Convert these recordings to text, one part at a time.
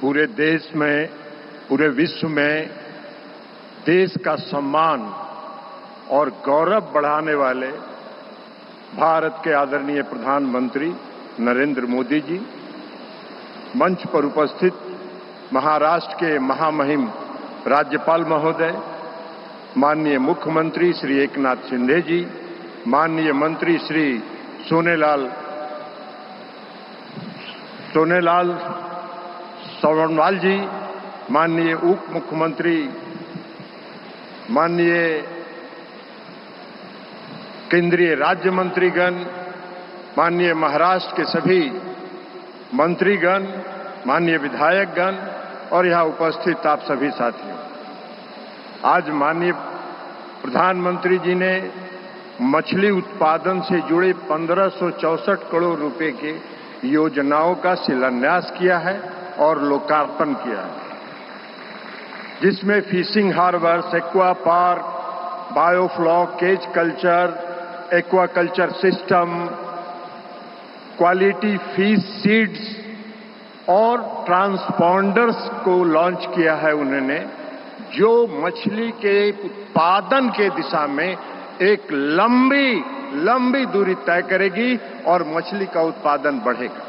पूरे देश में, पूरे विश्व में देश का सम्मान और गौरव बढ़ाने वाले भारत के आदरणीय प्रधानमंत्री नरेंद्र मोदी जी, मंच पर उपस्थित महाराष्ट्र के महामहिम राज्यपाल महोदय, माननीय मुख्यमंत्री श्री एकनाथ शिंदे जी, माननीय मंत्री श्री सोनेलाल सोनोवाल जी, माननीय उप मुख्यमंत्री, माननीय केंद्रीय राज्य मंत्रीगण, माननीय महाराष्ट्र के सभी मंत्रीगण, माननीय विधायकगण और यहां उपस्थित आप सभी साथियों, आज माननीय प्रधानमंत्री जी ने मछली उत्पादन से जुड़े 1564 करोड़ रुपए के योजनाओं का शिलान्यास किया है और लोकार्पण किया है, जिसमें fishing harbours, aqua park, biofloc, cage culture, aquaculture system, quality fish seeds और ट्रांसपॉन्डर्स को लॉन्च किया है उन्होंने, जो मछली के उत्पादन के दिशा में एक लंबी दूरी तय करेगी और मछली का उत्पादन बढ़ेगा।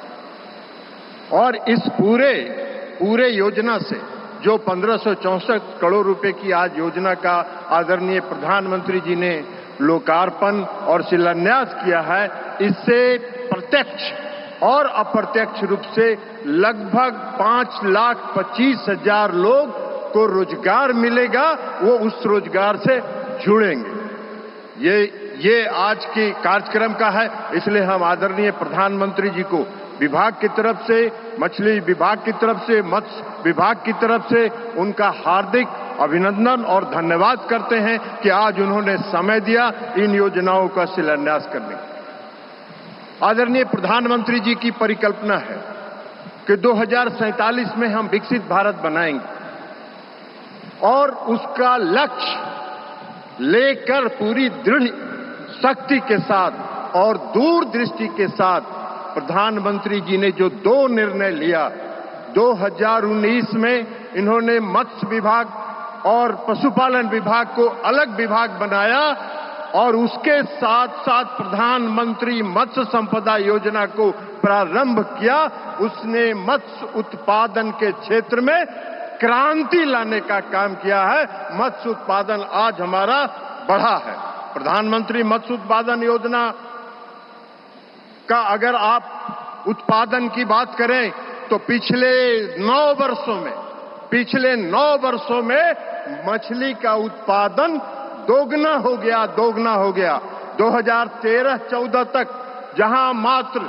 और इस पूरे योजना से जो 1564 करोड़ रुपए की आज योजना का आदरणीय प्रधानमंत्री जी ने लोकार्पण और शिलान्यास किया है, इससे प्रत्यक्ष और अप्रत्यक्ष रूप से लगभग 5,25,000 लोग को रोजगार मिलेगा, वो उस रोजगार से जुड़ेंगे। ये आज की कार्यक्रम का है, इसलिए हम आदरणीय प्रधानमंत्री जी को विभाग की तरफ से, मछली विभाग की तरफ से, मत्स्य विभाग की तरफ से उनका हार्दिक अभिनंदन और धन्यवाद करते हैं कि आज उन्होंने समय दिया इन योजनाओं का शिलान्यास करने की। आदरणीय प्रधानमंत्री जी की परिकल्पना है कि 2047 में हम विकसित भारत बनाएंगे और उसका लक्ष्य लेकर पूरी दृढ़ शक्ति के साथ और दूरदृष्टि के साथ प्रधानमंत्री जी ने जो 2 निर्णय लिया, 2019 में इन्होंने मत्स्य विभाग और पशुपालन विभाग को अलग विभाग बनाया और उसके साथ साथ प्रधानमंत्री मत्स्य संपदा योजना को प्रारंभ किया। उसने मत्स्य उत्पादन के क्षेत्र में क्रांति लाने का काम किया है। मत्स्य उत्पादन आज हमारा बढ़ा है। प्रधानमंत्री मत्स्य उत्पादन योजना का अगर आप उत्पादन की बात करें तो पिछले 9 वर्षों में मछली का उत्पादन दोगुना हो गया। 2013-14 तक जहां मात्र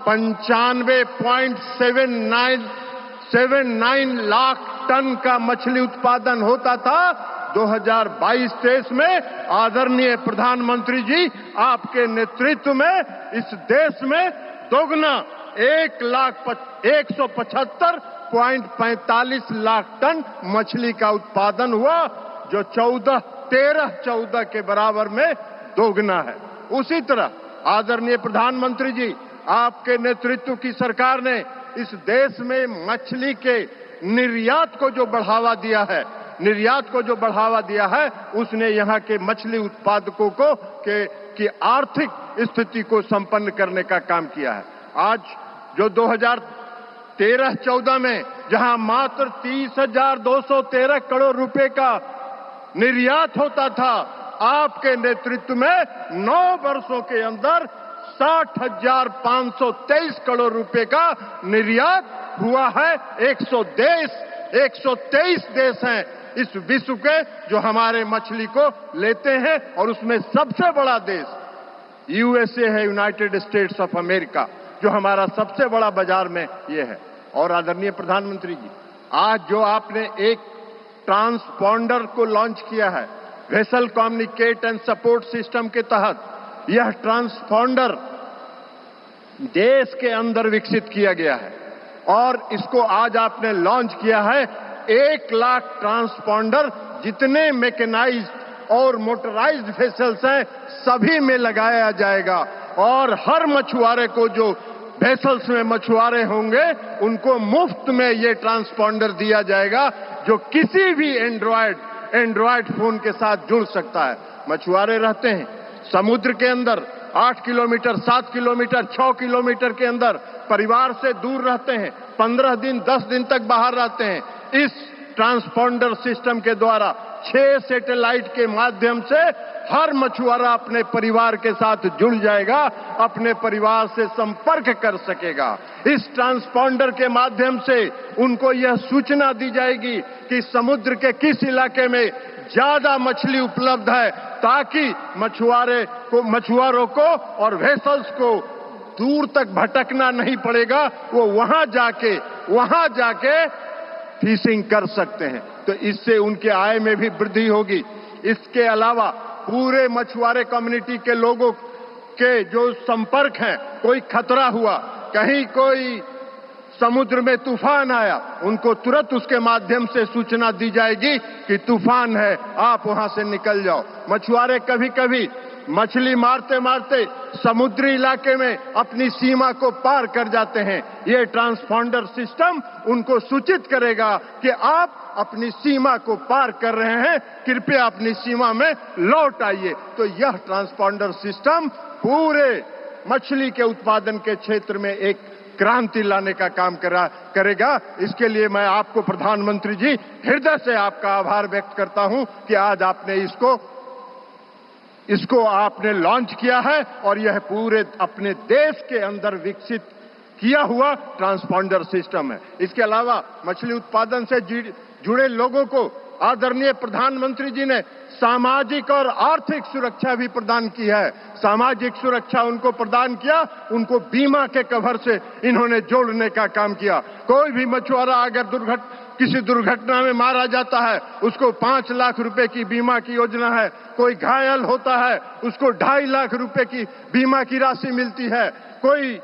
95.79 लाख टन का मछली उत्पादन होता था, 2022-23 में आदरणीय प्रधानमंत्री जी आपके नेतृत्व में इस देश में दोगुना 1,175.45 लाख टन मछली का उत्पादन हुआ, जो 13-14 के बराबर में दोगुना है। उसी तरह आदरणीय प्रधानमंत्री जी आपके नेतृत्व की सरकार ने इस देश में मछली के निर्यात को जो बढ़ावा दिया है, उसने यहाँ के मछली उत्पादकों को की आर्थिक स्थिति को संपन्न करने का काम किया है। आज जो 2013-14 में जहां मात्र 30,213 करोड़ रुपए का निर्यात होता था, आपके नेतृत्व में 9 वर्षों के अंदर 60,523 करोड़ रुपए का निर्यात हुआ है। 123 देश हैं इस विश्व के जो हमारे मछली को लेते हैं और उसमें सबसे बड़ा देश यूएसए है, यूनाइटेड स्टेट्स ऑफ अमेरिका, जो हमारा सबसे बड़ा बाजार में ये है। और आदरणीय प्रधानमंत्री जी, आज जो आपने एक ट्रांसपॉन्डर को लॉन्च किया है, vessel communicate and support system के तहत, यह ट्रांसपॉन्डर देश के अंदर विकसित किया गया है और इसको आज आपने लॉन्च किया है। 1 लाख ट्रांसपॉन्डर जितने मैकेनाइज्ड और मोटराइज्ड वेसल्स हैं, सभी में लगाया जाएगा और हर मछुआरे को जो वेसल्स में मछुआरे होंगे उनको मुफ्त में ये ट्रांसपॉन्डर दिया जाएगा जो किसी भी एंड्रॉयड फोन के साथ जुड़ सकता है। मछुआरे रहते हैं समुद्र के अंदर 8 किलोमीटर, 7 किलोमीटर, 6 किलोमीटर के अंदर, परिवार से दूर रहते हैं, 15 दिन 10 दिन तक बाहर रहते हैं। इस ट्रांसपॉन्डर सिस्टम के द्वारा 6 सैटेलाइट के माध्यम से हर मछुआरा अपने परिवार के साथ जुड़ जाएगा, अपने परिवार से संपर्क कर सकेगा। इस ट्रांसपॉन्डर के माध्यम से उनको यह सूचना दी जाएगी कि समुद्र के किस इलाके में ज्यादा मछली उपलब्ध है, ताकि मछुआरों को और वेसल्स को दूर तक भटकना नहीं पड़ेगा, वो वहां जाके फिशिंग कर सकते हैं। तो इससे उनके आय में भी वृद्धि होगी। इसके अलावा पूरे मछुआरे कम्युनिटी के लोगों के जो संपर्क हैं, कोई खतरा हुआ, कहीं कोई समुद्र में तूफान आया, उनको तुरंत उसके माध्यम से सूचना दी जाएगी कि तूफान है, आप वहां से निकल जाओ। मछुआरे कभी कभी मछली मारते मारते समुद्री इलाके में अपनी सीमा को पार कर जाते हैं। ये ट्रांसपॉन्डर सिस्टम उनको सूचित करेगा कि आप अपनी सीमा को पार कर रहे हैं, कृपया अपनी सीमा में लौट आइए। तो यह ट्रांसपॉन्डर सिस्टम पूरे मछली के उत्पादन के क्षेत्र में एक क्रांति लाने का काम करेगा। इसके लिए मैं आपको प्रधानमंत्री जी हृदय से आपका आभार व्यक्त करता हूं कि आज आपने इसको आपने लॉन्च किया है और यह पूरे अपने देश के अंदर विकसित किया हुआ ट्रांसपॉन्डर सिस्टम है। इसके अलावा मछली उत्पादन से जुड़े लोगों को आदरणीय प्रधानमंत्री जी ने सामाजिक और आर्थिक सुरक्षा भी प्रदान की है। सामाजिक सुरक्षा उनको प्रदान किया, उनको बीमा के कवर से इन्होंने जोड़ने का काम किया। कोई भी मछुआरा अगर किसी दुर्घटना में मारा जाता है, उसको 5 लाख रुपए की बीमा की योजना है। कोई घायल होता है, उसको 2.5 लाख रुपए की बीमा की राशि मिलती है। कोई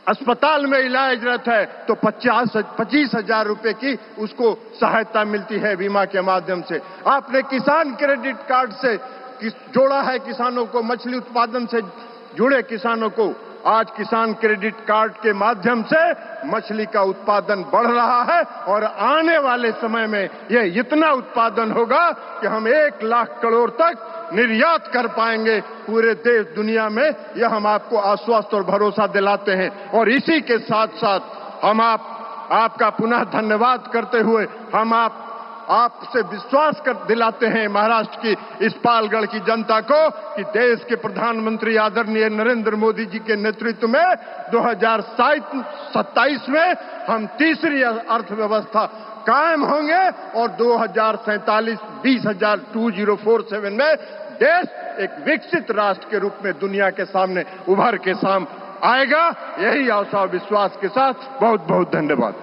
अस्पताल में इलाज रहता है तो 25,000 रुपए की उसको सहायता मिलती है बीमा के माध्यम से। आपने किसान क्रेडिट कार्ड से जोड़ा है किसानों को, मछली उत्पादन से जुड़े किसानों को। आज किसान क्रेडिट कार्ड के माध्यम से मछली का उत्पादन बढ़ रहा है और आने वाले समय में यह इतना उत्पादन होगा कि हम 1 लाख करोड़ तक निर्यात कर पाएंगे पूरे देश दुनिया में। यह हम आपको आश्वस्त और भरोसा दिलाते हैं। और इसी के साथ साथ हम आपका पुनः धन्यवाद करते हुए हम आपसे विश्वास दिलाते हैं महाराष्ट्र की इस पालगढ़ की जनता को कि देश के प्रधानमंत्री आदरणीय नरेंद्र मोदी जी के नेतृत्व में 2027 में हम तीसरी अर्थव्यवस्था कायम होंगे और 2047 2047 में देश एक विकसित राष्ट्र के रूप में दुनिया के सामने उभर के सामने आएगा। यही आशा और विश्वास के साथ बहुत बहुत धन्यवाद।